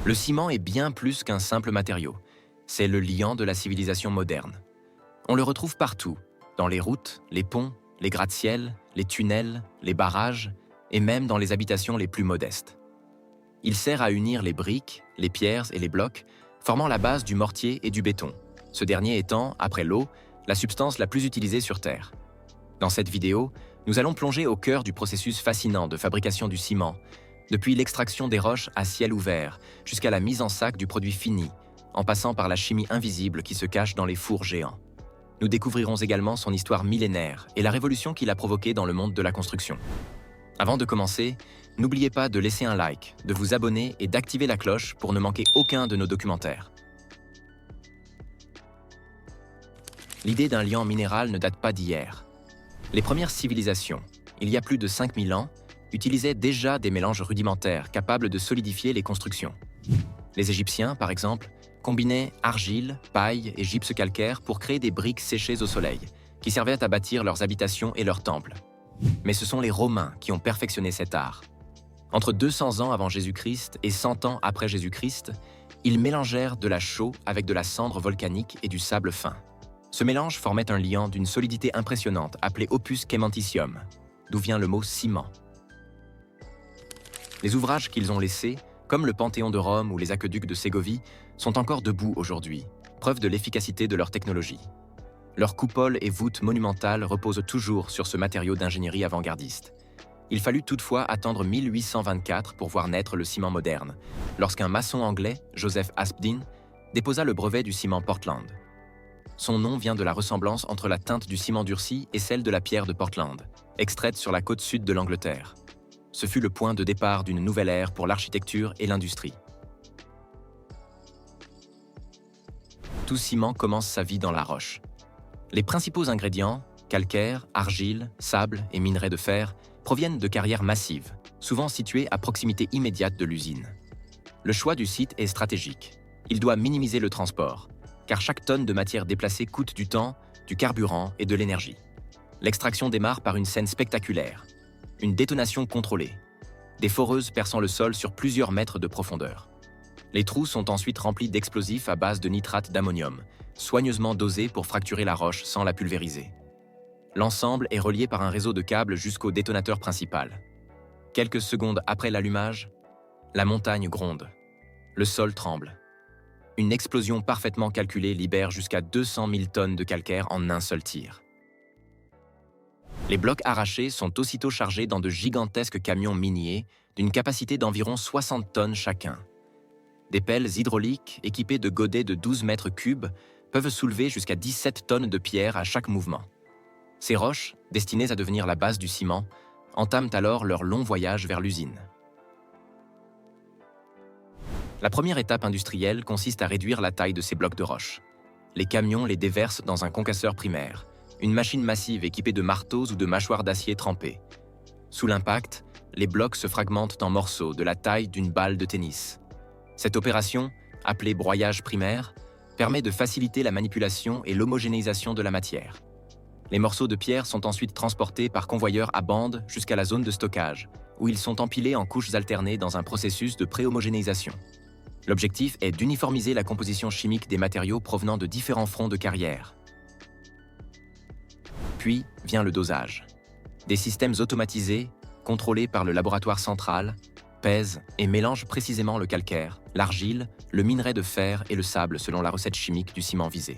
Le ciment est bien plus qu'un simple matériau. C'est le liant de la civilisation moderne. On le retrouve partout, dans les routes, les ponts, les gratte-ciels, les tunnels, les barrages et même dans les habitations les plus modestes. Il sert à unir les briques, les pierres et les blocs, formant la base du mortier et du béton, ce dernier étant, après l'eau, la substance la plus utilisée sur Terre. Dans cette vidéo, nous allons plonger au cœur du processus fascinant de fabrication du ciment, depuis l'extraction des roches à ciel ouvert jusqu'à la mise en sac du produit fini, en passant par la chimie invisible qui se cache dans les fours géants. Nous découvrirons également son histoire millénaire et la révolution qu'il a provoquée dans le monde de la construction. Avant de commencer, n'oubliez pas de laisser un like, de vous abonner et d'activer la cloche pour ne manquer aucun de nos documentaires. L'idée d'un liant minéral ne date pas d'hier. Les premières civilisations, il y a plus de 5000 ans, utilisaient déjà des mélanges rudimentaires capables de solidifier les constructions. Les Égyptiens, par exemple, combinaient argile, paille et gypse calcaire pour créer des briques séchées au soleil, qui servaient à bâtir leurs habitations et leurs temples. Mais ce sont les Romains qui ont perfectionné cet art. Entre 200 ans avant Jésus-Christ et 100 ans après Jésus-Christ, ils mélangèrent de la chaux avec de la cendre volcanique et du sable fin. Ce mélange formait un liant d'une solidité impressionnante appelé opus caementitium, d'où vient le mot ciment. Les ouvrages qu'ils ont laissés, comme le Panthéon de Rome ou les aqueducs de Ségovie, sont encore debout aujourd'hui, preuve de l'efficacité de leur technologie. Leurs coupoles et voûtes monumentales reposent toujours sur ce matériau d'ingénierie avant-gardiste. Il fallut toutefois attendre 1824 pour voir naître le ciment moderne, lorsqu'un maçon anglais, Joseph Aspdin, déposa le brevet du ciment Portland. Son nom vient de la ressemblance entre la teinte du ciment durci et celle de la pierre de Portland, extraite sur la côte sud de l'Angleterre. Ce fut le point de départ d'une nouvelle ère pour l'architecture et l'industrie. Tout ciment commence sa vie dans la roche. Les principaux ingrédients, calcaire, argile, sable et minerais de fer, proviennent de carrières massives, souvent situées à proximité immédiate de l'usine. Le choix du site est stratégique. Il doit minimiser le transport, car chaque tonne de matière déplacée coûte du temps, du carburant et de l'énergie. L'extraction démarre par une scène spectaculaire, une détonation contrôlée, des foreuses perçant le sol sur plusieurs mètres de profondeur. Les trous sont ensuite remplis d'explosifs à base de nitrate d'ammonium, soigneusement dosés pour fracturer la roche sans la pulvériser. L'ensemble est relié par un réseau de câbles jusqu'au détonateur principal. Quelques secondes après l'allumage, la montagne gronde, le sol tremble. Une explosion parfaitement calculée libère jusqu'à 200 000 tonnes de calcaire en un seul tir. Les blocs arrachés sont aussitôt chargés dans de gigantesques camions miniers d'une capacité d'environ 60 tonnes chacun. Des pelles hydrauliques équipées de godets de 12 mètres cubes peuvent soulever jusqu'à 17 tonnes de pierre à chaque mouvement. Ces roches, destinées à devenir la base du ciment, entament alors leur long voyage vers l'usine. La première étape industrielle consiste à réduire la taille de ces blocs de roche. Les camions les déversent dans un concasseur primaire, une machine massive équipée de marteaux ou de mâchoires d'acier trempées. Sous l'impact, les blocs se fragmentent en morceaux de la taille d'une balle de tennis. Cette opération, appelée broyage primaire, permet de faciliter la manipulation et l'homogénéisation de la matière. Les morceaux de pierre sont ensuite transportés par convoyeur à bande jusqu'à la zone de stockage, où ils sont empilés en couches alternées dans un processus de pré-homogénéisation. L'objectif est d'uniformiser la composition chimique des matériaux provenant de différents fronts de carrière. Puis vient le dosage. Des systèmes automatisés, contrôlés par le laboratoire central, pèsent et mélangent précisément le calcaire, l'argile, le minerai de fer et le sable selon la recette chimique du ciment visé.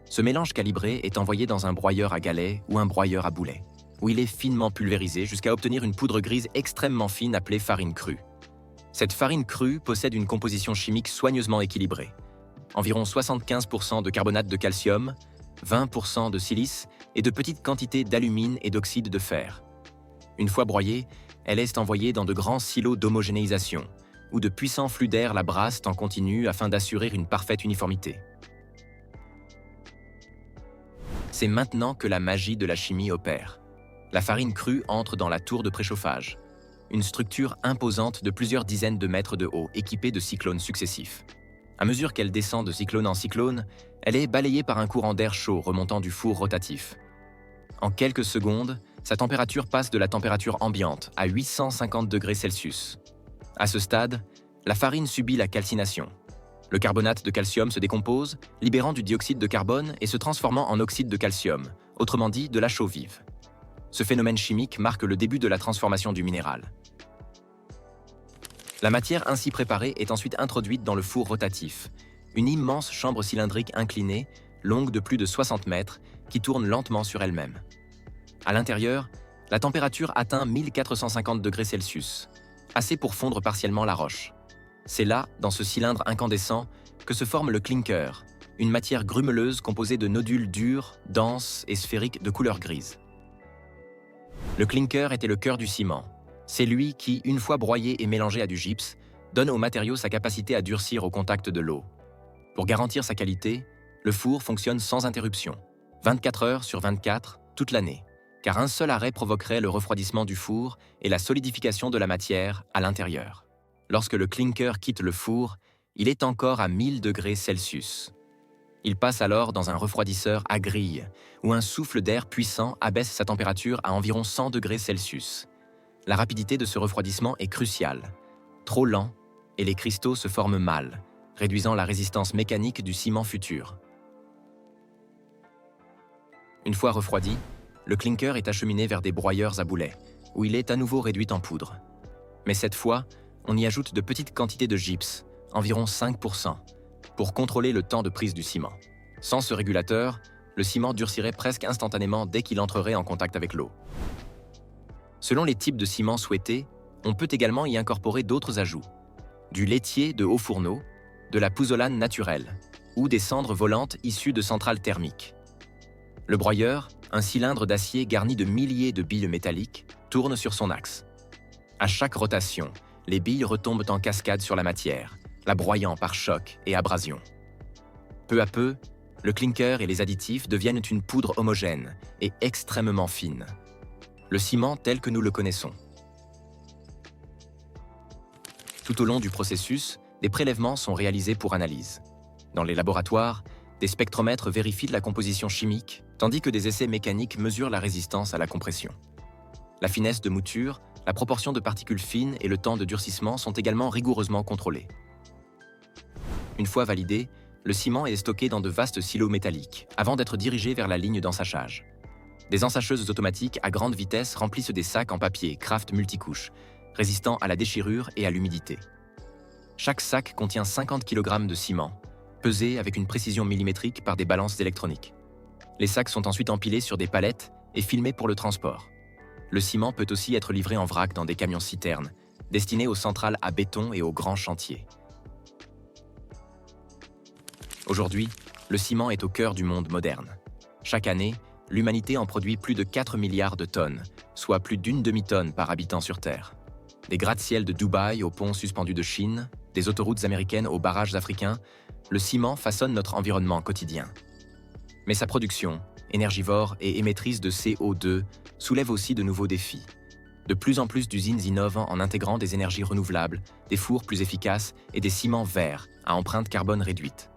Ce mélange calibré est envoyé dans un broyeur à galets ou un broyeur à boulets, où il est finement pulvérisé jusqu'à obtenir une poudre grise extrêmement fine appelée farine crue. Cette farine crue possède une composition chimique soigneusement équilibrée. Environ 75% de carbonate de calcium, 20% de silice et de petites quantités d'alumine et d'oxyde de fer. Une fois broyée, elle est envoyée dans de grands silos d'homogénéisation, où de puissants flux d'air la brassent en continu afin d'assurer une parfaite uniformité. C'est maintenant que la magie de la chimie opère. La farine crue entre dans la tour de préchauffage, une structure imposante de plusieurs dizaines de mètres de haut, équipée de cyclones successifs. À mesure qu'elle descend de cyclone en cyclone, elle est balayée par un courant d'air chaud remontant du four rotatif. En quelques secondes, sa température passe de la température ambiante à 850 degrés Celsius. À ce stade, La farine subit la calcination. Le carbonate de calcium se décompose, libérant du dioxyde de carbone et se transformant en oxyde de calcium, autrement dit de la chaux vive. Ce phénomène chimique marque le début de la transformation du minéral. La matière ainsi préparée est ensuite introduite dans le four rotatif, une immense chambre cylindrique inclinée, longue de plus de 60 mètres, qui tourne lentement sur elle-même. À l'intérieur, la température atteint 1450 degrés Celsius, assez pour fondre partiellement la roche. C'est là, dans ce cylindre incandescent, que se forme le clinker, une matière grumeleuse composée de nodules durs, denses et sphériques de couleur grise. Le clinker était le cœur du ciment. C'est lui qui, une fois broyé et mélangé à du gypse, donne au matériau sa capacité à durcir au contact de l'eau. Pour garantir sa qualité, le four fonctionne sans interruption, 24 heures sur 24, toute l'année, car un seul arrêt provoquerait le refroidissement du four et la solidification de la matière à l'intérieur. Lorsque le clinker quitte le four, il est encore à 1000 degrés Celsius. Il passe alors dans un refroidisseur à grille, où un souffle d'air puissant abaisse sa température à environ 100 degrés Celsius. La rapidité de ce refroidissement est cruciale. Trop lent, et les cristaux se forment mal, réduisant la résistance mécanique du ciment futur. Une fois refroidi, le clinker est acheminé vers des broyeurs à boulets, où il est à nouveau réduit en poudre. Mais cette fois, on y ajoute de petites quantités de gypse, environ 5%, pour contrôler le temps de prise du ciment. Sans ce régulateur, le ciment durcirait presque instantanément dès qu'il entrerait en contact avec l'eau. Selon les types de ciment souhaités, on peut également y incorporer d'autres ajouts. Du laitier de haut fourneau, de la pouzzolane naturelle, ou des cendres volantes issues de centrales thermiques. Le broyeur, un cylindre d'acier garni de milliers de billes métalliques, tourne sur son axe. À chaque rotation, les billes retombent en cascade sur la matière, la broyant par choc et abrasion. Peu à peu, le clinker et les additifs deviennent une poudre homogène et extrêmement fine. Le ciment tel que nous le connaissons. Tout au long du processus, des prélèvements sont réalisés pour analyse. Dans les laboratoires, des spectromètres vérifient la composition chimique, tandis que des essais mécaniques mesurent la résistance à la compression. La finesse de mouture, la proportion de particules fines et le temps de durcissement sont également rigoureusement contrôlés. Une fois validé, le ciment est stocké dans de vastes silos métalliques, avant d'être dirigé vers la ligne d'ensachage. Des ensacheuses automatiques à grande vitesse remplissent des sacs en papier Kraft multicouche, résistant à la déchirure et à l'humidité. Chaque sac contient 50 kg de ciment, pesé avec une précision millimétrique par des balances électroniques. Les sacs sont ensuite empilés sur des palettes et filmés pour le transport. Le ciment peut aussi être livré en vrac dans des camions-citernes, destinés aux centrales à béton et aux grands chantiers. Aujourd'hui, le ciment est au cœur du monde moderne. Chaque année, l'humanité en produit plus de 4 milliards de tonnes, soit plus d'une demi-tonne par habitant sur Terre. Des gratte-ciels de Dubaï aux ponts suspendus de Chine, des autoroutes américaines aux barrages africains, le ciment façonne notre environnement quotidien. Mais sa production, énergivore et émettrice de CO2, soulève aussi de nouveaux défis. De plus en plus d'usines innovent en intégrant des énergies renouvelables, des fours plus efficaces et des ciments verts à empreinte carbone réduite.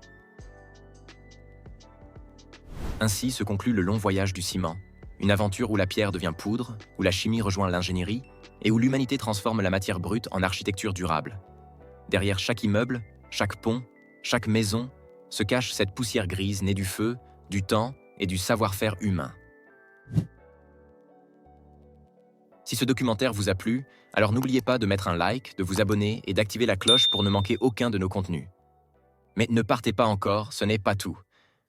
Ainsi se conclut le long voyage du ciment, une aventure où la pierre devient poudre, où la chimie rejoint l'ingénierie et où l'humanité transforme la matière brute en architecture durable. Derrière chaque immeuble, chaque pont, chaque maison, se cache cette poussière grise née du feu, du temps et du savoir-faire humain. Si ce documentaire vous a plu, alors n'oubliez pas de mettre un like, de vous abonner et d'activer la cloche pour ne manquer aucun de nos contenus. Mais ne partez pas encore, ce n'est pas tout.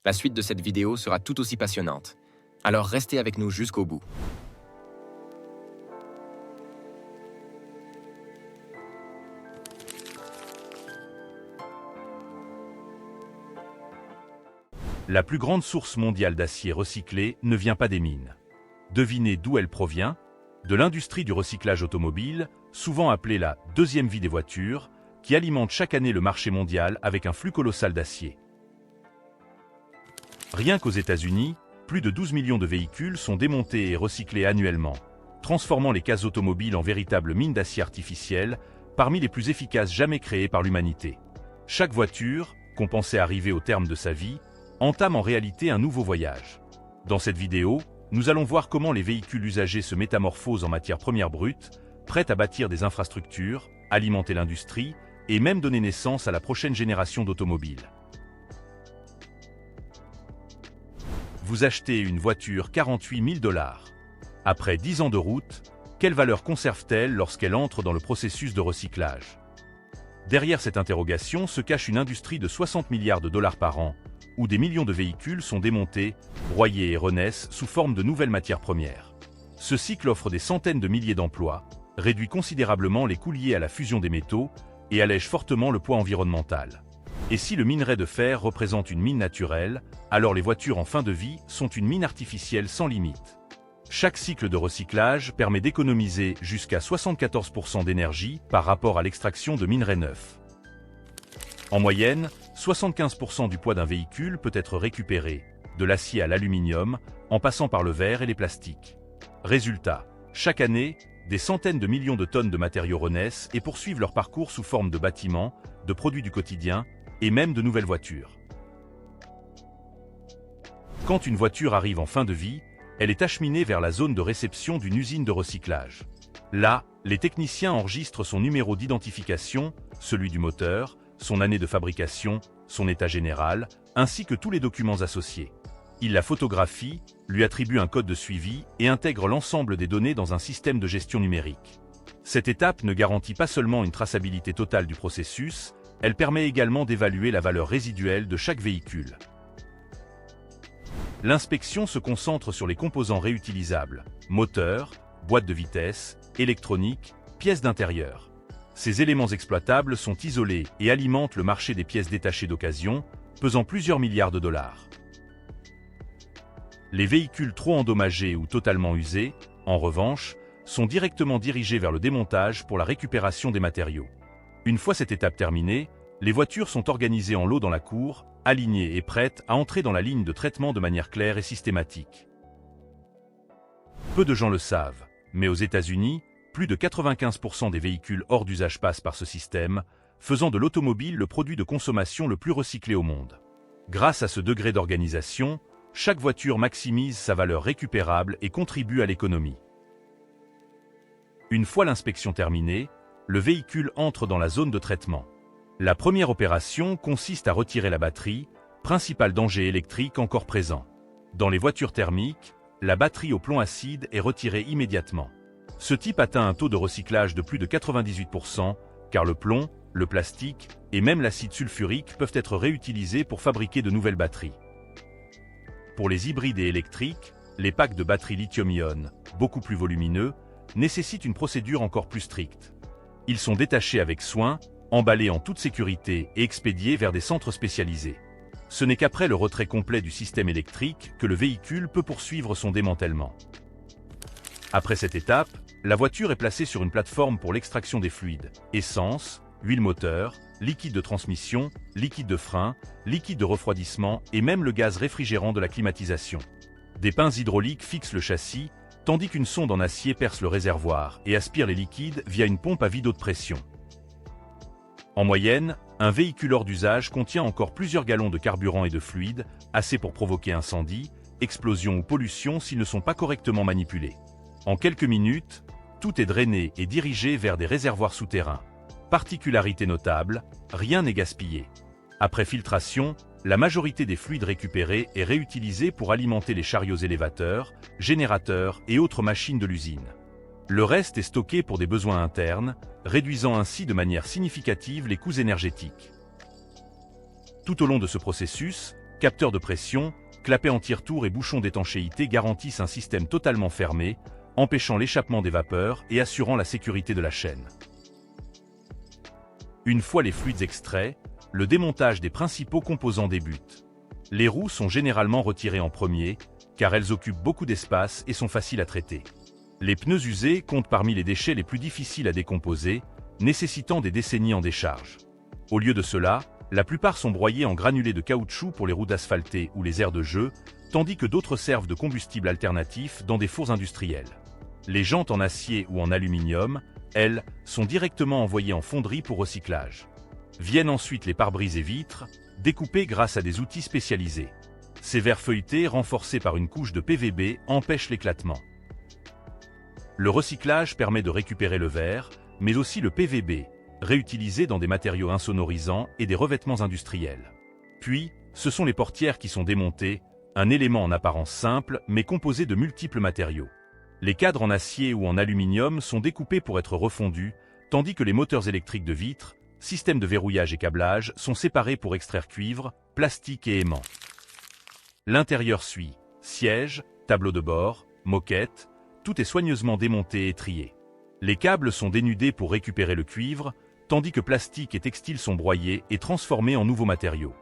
La suite de cette vidéo sera tout aussi passionnante. Alors restez avec nous jusqu'au bout. La plus grande source mondiale d'acier recyclé ne vient pas des mines. Devinez d'où elle provient? De l'industrie du recyclage automobile, souvent appelée la deuxième vie des voitures, qui alimente chaque année le marché mondial avec un flux colossal d'acier. Rien qu'aux États-Unis, plus de 12 millions de véhicules sont démontés et recyclés annuellement, transformant les cases automobiles en véritables mines d'acier artificielles, parmi les plus efficaces jamais créées par l'humanité. Chaque voiture, qu'on pensait arriver au terme de sa vie, entame en réalité un nouveau voyage. Dans cette vidéo, nous allons voir comment les véhicules usagés se métamorphosent en matière première brute, prêtes à bâtir des infrastructures, alimenter l'industrie et même donner naissance à la prochaine génération d'automobiles. Vous achetez une voiture 48 000 $. Après 10 ans de route, quelle valeur conserve-t-elle lorsqu'elle entre dans le processus de recyclage? Derrière cette interrogation se cache une industrie de 60 milliards de dollars par an, où des millions de véhicules sont démontés, broyés et renaissent sous forme de nouvelles matières premières. Ce cycle offre des centaines de milliers d'emplois, réduit considérablement les coûts liés à la fusion des métaux et allège fortement le poids environnemental. Et si le minerai de fer représente une mine naturelle, alors les voitures en fin de vie sont une mine artificielle sans limite. Chaque cycle de recyclage permet d'économiser jusqu'à 74% d'énergie par rapport à l'extraction de minerais neufs. En moyenne, 75% du poids d'un véhicule peut être récupéré, de l'acier à l'aluminium, en passant par le verre et les plastiques. Résultat, chaque année, des centaines de millions de tonnes de matériaux renaissent et poursuivent leur parcours sous forme de bâtiments, de produits du quotidien et même de nouvelles voitures. Quand une voiture arrive en fin de vie, elle est acheminée vers la zone de réception d'une usine de recyclage. Là, les techniciens enregistrent son numéro d'identification, celui du moteur, son année de fabrication, son état général, ainsi que tous les documents associés. Ils la photographient, lui attribuent un code de suivi et intègrent l'ensemble des données dans un système de gestion numérique. Cette étape ne garantit pas seulement une traçabilité totale du processus, elle permet également d'évaluer la valeur résiduelle de chaque véhicule. L'inspection se concentre sur les composants réutilisables, moteurs, boîtes de vitesse, électronique, pièces d'intérieur. Ces éléments exploitables sont isolés et alimentent le marché des pièces détachées d'occasion, pesant plusieurs milliards de dollars. Les véhicules trop endommagés ou totalement usés, en revanche, sont directement dirigés vers le démontage pour la récupération des matériaux. Une fois cette étape terminée, les voitures sont organisées en lots dans la cour, alignées et prêtes à entrer dans la ligne de traitement de manière claire et systématique. Peu de gens le savent, mais aux États-Unis, plus de 95% des véhicules hors d'usage passent par ce système, faisant de l'automobile le produit de consommation le plus recyclé au monde. Grâce à ce degré d'organisation, chaque voiture maximise sa valeur récupérable et contribue à l'économie. Une fois l'inspection terminée, le véhicule entre dans la zone de traitement. La première opération consiste à retirer la batterie, principal danger électrique encore présent. Dans les voitures thermiques, la batterie au plomb acide est retirée immédiatement. Ce type atteint un taux de recyclage de plus de 98%, car le plomb, le plastique et même l'acide sulfurique peuvent être réutilisés pour fabriquer de nouvelles batteries. Pour les hybrides et électriques, les packs de batteries lithium-ion, beaucoup plus volumineux, nécessitent une procédure encore plus stricte. Ils sont détachés avec soin, emballés en toute sécurité et expédiés vers des centres spécialisés. Ce n'est qu'après le retrait complet du système électrique que le véhicule peut poursuivre son démantèlement. Après cette étape, la voiture est placée sur une plateforme pour l'extraction des fluides, essence, huile moteur, liquide de transmission, liquide de frein, liquide de refroidissement et même le gaz réfrigérant de la climatisation. Des pinces hydrauliques fixent le châssis, tandis qu'une sonde en acier perce le réservoir et aspire les liquides via une pompe à vide haute pression. En moyenne, un véhicule hors d'usage contient encore plusieurs gallons de carburant et de fluide, assez pour provoquer incendie, explosion ou pollution s'ils ne sont pas correctement manipulés. En quelques minutes, tout est drainé et dirigé vers des réservoirs souterrains. Particularité notable, rien n'est gaspillé. Après filtration, la majorité des fluides récupérés est réutilisée pour alimenter les chariots élévateurs, générateurs et autres machines de l'usine. Le reste est stocké pour des besoins internes, réduisant ainsi de manière significative les coûts énergétiques. Tout au long de ce processus, capteurs de pression, clapets anti-retour et bouchons d'étanchéité garantissent un système totalement fermé, empêchant l'échappement des vapeurs et assurant la sécurité de la chaîne. Une fois les fluides extraits, le démontage des principaux composants débute. Les roues sont généralement retirées en premier, car elles occupent beaucoup d'espace et sont faciles à traiter. Les pneus usés comptent parmi les déchets les plus difficiles à décomposer, nécessitant des décennies en décharge. Au lieu de cela, la plupart sont broyés en granulés de caoutchouc pour les routes asphaltées ou les aires de jeu, tandis que d'autres servent de combustible alternatif dans des fours industriels. Les jantes en acier ou en aluminium, elles, sont directement envoyées en fonderie pour recyclage. Viennent ensuite les pare-brises et vitres, découpés grâce à des outils spécialisés. Ces verres feuilletés, renforcés par une couche de PVB, empêchent l'éclatement. Le recyclage permet de récupérer le verre, mais aussi le PVB, réutilisés dans des matériaux insonorisants et des revêtements industriels. Puis, ce sont les portières qui sont démontées, un élément en apparence simple mais composé de multiples matériaux. Les cadres en acier ou en aluminium sont découpés pour être refondus, tandis que les moteurs électriques de vitres, systèmes de verrouillage et câblage sont séparés pour extraire cuivre, plastique et aimant. L'intérieur suit, siège, tableau de bord, moquette, tout est soigneusement démonté et trié. Les câbles sont dénudés pour récupérer le cuivre, tandis que plastique et textile sont broyés et transformés en nouveaux matériaux.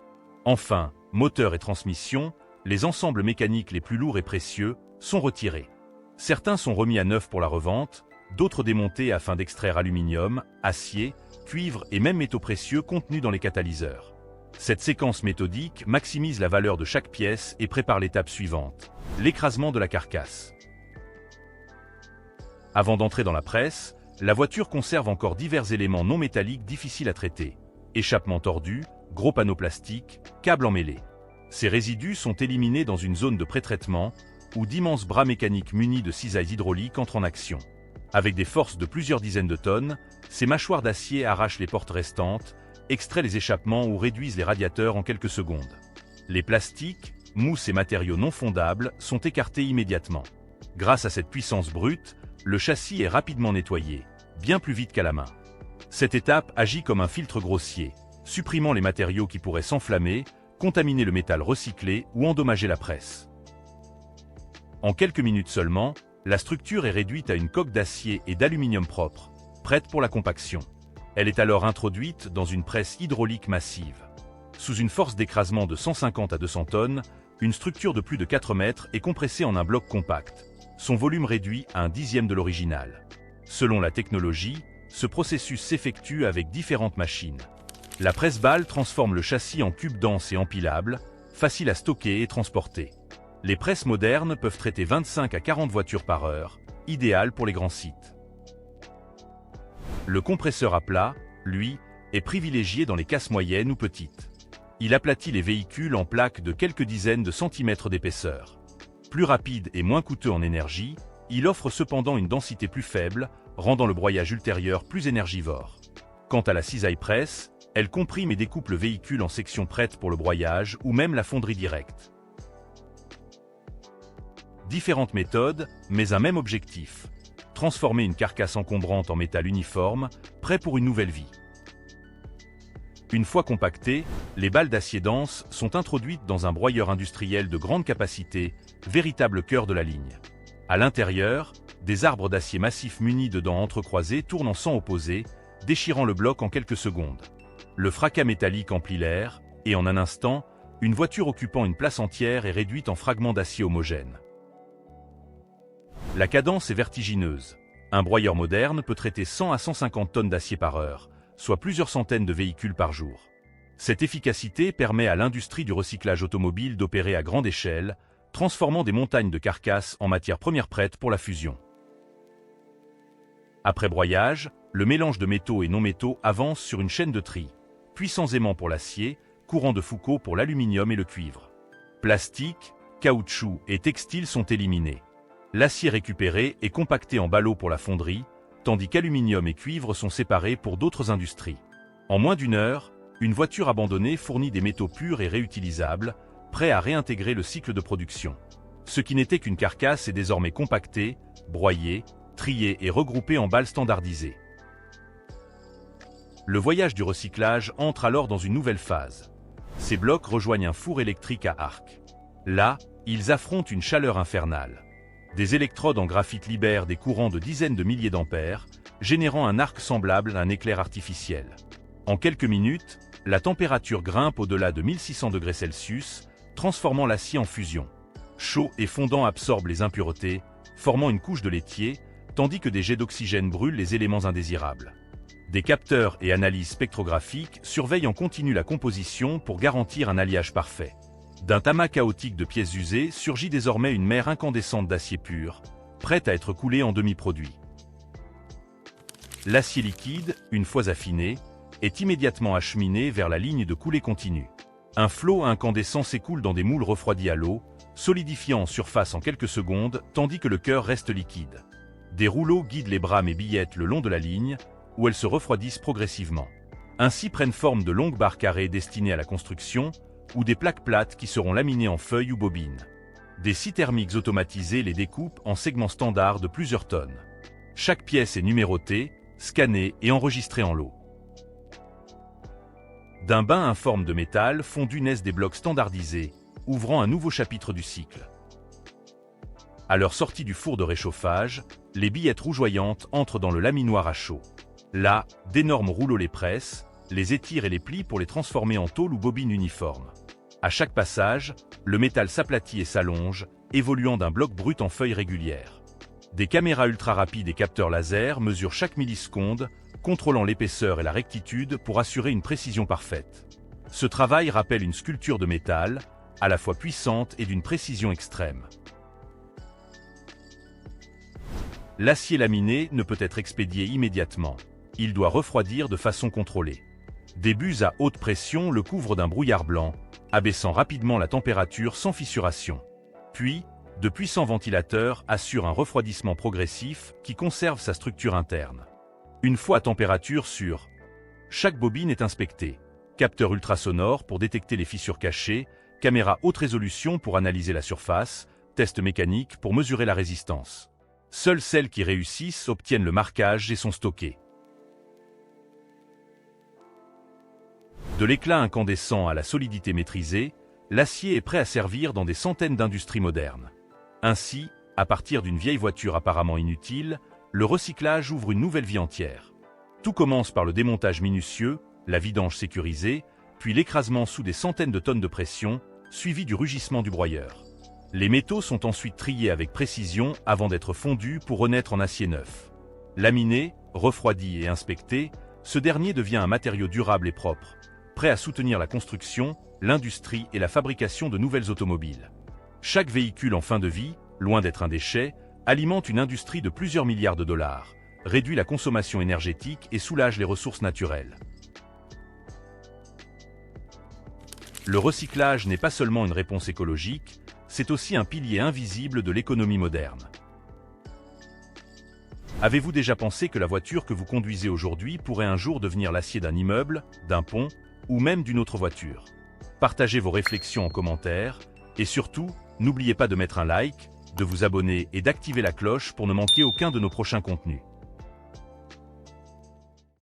Enfin, moteur et transmission, les ensembles mécaniques les plus lourds et précieux, sont retirés. Certains sont remis à neuf pour la revente, d'autres démontés afin d'extraire aluminium, acier, cuivre et même métaux précieux contenus dans les catalyseurs. Cette séquence méthodique maximise la valeur de chaque pièce et prépare l'étape suivante, l'écrasement de la carcasse. Avant d'entrer dans la presse, la voiture conserve encore divers éléments non métalliques difficiles à traiter. Échappements tordus, gros panneaux plastiques, câbles emmêlés. Ces résidus sont éliminés dans une zone de pré-traitement où d'immenses bras mécaniques munis de cisailles hydrauliques entrent en action. Avec des forces de plusieurs dizaines de tonnes, ces mâchoires d'acier arrachent les portes restantes, extraient les échappements ou réduisent les radiateurs en quelques secondes. Les plastiques, mousses et matériaux non fondables sont écartés immédiatement. Grâce à cette puissance brute, le châssis est rapidement nettoyé, bien plus vite qu'à la main. Cette étape agit comme un filtre grossier, supprimant les matériaux qui pourraient s'enflammer, contaminer le métal recyclé ou endommager la presse. En quelques minutes seulement, la structure est réduite à une coque d'acier et d'aluminium propre, prête pour la compaction. Elle est alors introduite dans une presse hydraulique massive. Sous une force d'écrasement de 150 à 200 tonnes, une structure de plus de 4 mètres est compressée en un bloc compact, son volume réduit à un dixième de l'original. Selon la technologie, ce processus s'effectue avec différentes machines. La presse-balle transforme le châssis en cubes denses et empilables, faciles à stocker et transporter. Les presses modernes peuvent traiter 25 à 40 voitures par heure, idéal pour les grands sites. Le compresseur à plat, lui, est privilégié dans les casses moyennes ou petites. Il aplatit les véhicules en plaques de quelques dizaines de centimètres d'épaisseur. Plus rapide et moins coûteux en énergie, il offre cependant une densité plus faible, rendant le broyage ultérieur plus énergivore. Quant à la cisaille presse, elle comprime et découpe le véhicule en sections prêtes pour le broyage ou même la fonderie directe. Différentes méthodes, mais un même objectif. Transformer une carcasse encombrante en métal uniforme, prêt pour une nouvelle vie. Une fois compactées, les balles d'acier dense sont introduites dans un broyeur industriel de grande capacité, véritable cœur de la ligne. À l'intérieur, des arbres d'acier massif munis de dents entrecroisées tournent en sens opposé, déchirant le bloc en quelques secondes. Le fracas métallique emplit l'air, et en un instant, une voiture occupant une place entière est réduite en fragments d'acier homogènes. La cadence est vertigineuse. Un broyeur moderne peut traiter 100 à 150 tonnes d'acier par heure, soit plusieurs centaines de véhicules par jour. Cette efficacité permet à l'industrie du recyclage automobile d'opérer à grande échelle, transformant des montagnes de carcasses en matières premières prêtes pour la fusion. Après broyage, le mélange de métaux et non-métaux avance sur une chaîne de tri. Puissants aimants pour l'acier, courant de Foucault pour l'aluminium et le cuivre. Plastique, caoutchouc et textiles sont éliminés. L'acier récupéré est compacté en ballots pour la fonderie, tandis qu'aluminium et cuivre sont séparés pour d'autres industries. En moins d'une heure, une voiture abandonnée fournit des métaux purs et réutilisables, prêts à réintégrer le cycle de production. Ce qui n'était qu'une carcasse est désormais compacté, broyé, trié et regroupé en balles standardisées. Le voyage du recyclage entre alors dans une nouvelle phase. Ces blocs rejoignent un four électrique à arc. Là, ils affrontent une chaleur infernale. Des électrodes en graphite libèrent des courants de dizaines de milliers d'ampères, générant un arc semblable à un éclair artificiel. En quelques minutes, la température grimpe au-delà de 1600 degrés Celsius, transformant l'acier en fusion. Chaud et fondant absorbe les impuretés, formant une couche de laitier, tandis que des jets d'oxygène brûlent les éléments indésirables. Des capteurs et analyses spectrographiques surveillent en continu la composition pour garantir un alliage parfait. D'un tamas chaotique de pièces usées surgit désormais une mer incandescente d'acier pur, prête à être coulée en demi-produit. L'acier liquide, une fois affiné, est immédiatement acheminé vers la ligne de coulée continue. Un flot incandescent s'écoule dans des moules refroidis à l'eau, solidifiant en surface en quelques secondes, tandis que le cœur reste liquide. Des rouleaux guident les brames et billettes le long de la ligne, où elles se refroidissent progressivement. Ainsi prennent forme de longues barres carrées destinées à la construction ou des plaques plates qui seront laminées en feuilles ou bobines. Des scies thermiques automatisés les découpent en segments standards de plusieurs tonnes. Chaque pièce est numérotée, scannée et enregistrée en lot. D'un bain informe de métal fondu naissent des blocs standardisés, ouvrant un nouveau chapitre du cycle. À leur sortie du four de réchauffage, les billettes rougeoyantes entrent dans le laminoir à chaud. Là, d'énormes rouleaux les pressent, les étirent et les plient pour les transformer en tôle ou bobines uniformes. À chaque passage, le métal s'aplatit et s'allonge, évoluant d'un bloc brut en feuilles régulières. Des caméras ultra rapides et capteurs laser mesurent chaque milliseconde, contrôlant l'épaisseur et la rectitude pour assurer une précision parfaite. Ce travail rappelle une sculpture de métal, à la fois puissante et d'une précision extrême. L'acier laminé ne peut être expédié immédiatement. Il doit refroidir de façon contrôlée. Des buses à haute pression le couvrent d'un brouillard blanc, abaissant rapidement la température sans fissuration. Puis, de puissants ventilateurs assurent un refroidissement progressif qui conserve sa structure interne. Une fois à température sûre, chaque bobine est inspectée. Capteur ultrasonore pour détecter les fissures cachées, caméra haute résolution pour analyser la surface, test mécanique pour mesurer la résistance. Seules celles qui réussissent obtiennent le marquage et sont stockées. De l'éclat incandescent à la solidité maîtrisée, l'acier est prêt à servir dans des centaines d'industries modernes. Ainsi, à partir d'une vieille voiture apparemment inutile, le recyclage ouvre une nouvelle vie entière. Tout commence par le démontage minutieux, la vidange sécurisée, puis l'écrasement sous des centaines de tonnes de pression, suivi du rugissement du broyeur. Les métaux sont ensuite triés avec précision avant d'être fondus pour renaître en acier neuf. Laminé, refroidi et inspecté, ce dernier devient un matériau durable et propre, prêt à soutenir la construction, l'industrie et la fabrication de nouvelles automobiles. Chaque véhicule en fin de vie, loin d'être un déchet, alimente une industrie de plusieurs milliards de dollars, réduit la consommation énergétique et soulage les ressources naturelles. Le recyclage n'est pas seulement une réponse écologique, c'est aussi un pilier invisible de l'économie moderne. Avez-vous déjà pensé que la voiture que vous conduisez aujourd'hui pourrait un jour devenir l'acier d'un immeuble, d'un pont, ou même d'une autre voiture? Partagez vos réflexions en commentaire, et surtout, n'oubliez pas de mettre un like, de vous abonner et d'activer la cloche pour ne manquer aucun de nos prochains contenus.